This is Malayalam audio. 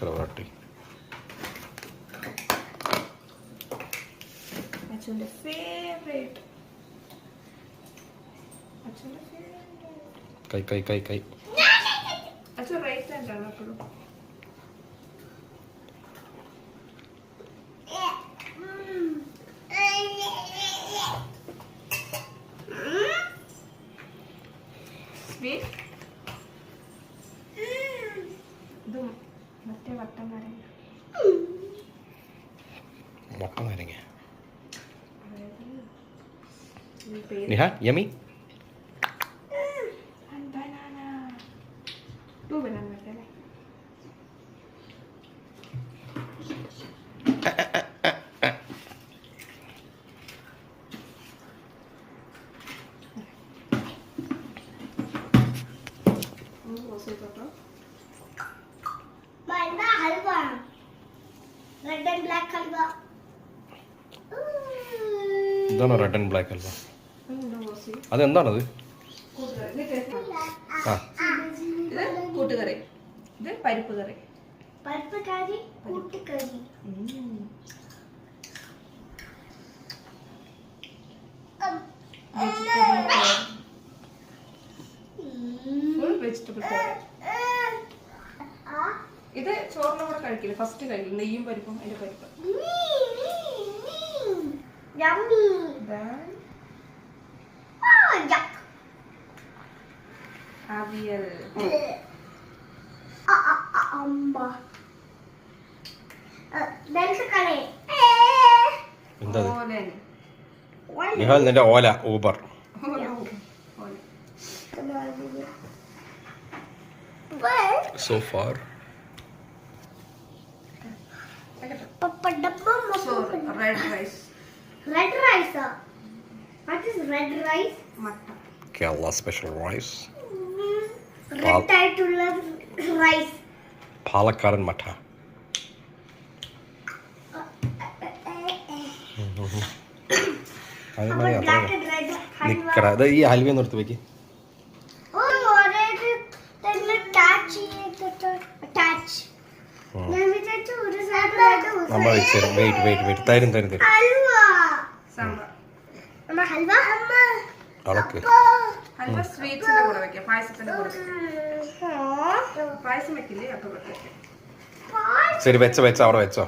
ചക്രവാട്ടി. അച്ഛൻ്റെ ഫേവറേറ്റ്. കൈ കൈ കൈ കൈ. അച്ഛൻ റൈറ്റ് ഹാൻഡാണ് എപ്പോഴും. ഇത് മറ്റേ വട്ടം നാരങ്ങ. വട്ടം നാരങ്ങ. നിഹ യമി. Banana. 2 bananas അല്ലേ? ഇതാണോ റെഡ് ആൻഡ് ബ്ലാക്ക് ഹൽവ? അതെന്താണത്? ഇത് കൂട്ടുകറി. ഇത് പരിപ്പ് കറി. പരിപ്പ് കറി കൂട്ടുകറി. ഫുൾ വെജിറ്റബിൾ കറി. ഇത് ചോറിന്റെ കൂടെ കഴിക്കില്ല. ഫസ്റ്റ് കഴിക്കില്ല. നെയ്യും പരിപ്പും അതിന്റെ പരിപ്പ്. അവിയൽ. എന്താ ഓലൻ. നിഹാൽ നിന്റെ ഓല Uber. So far. Red rice. Red rice. What is red rice? Mutton. Kerala special rice. Red ആയിട്ടുള്ള rice. പാലക്കാടൻ മട്ട. നിക്കട ഈ ഹൽവ നിർത്തി വെക്ക്. നമ്മൾ വെയിറ്റ് തരും അളക്ക്. ഹൽവ സ്വീറ്റ്സിന്റെ കൂടെ വെക്കാം. പായസത്തിന്റെ കൂടെ പായസം വെക്കില്ലേ? അപ്പൊ ശരി വെച്ചോ അവിടെ വെച്ചോ.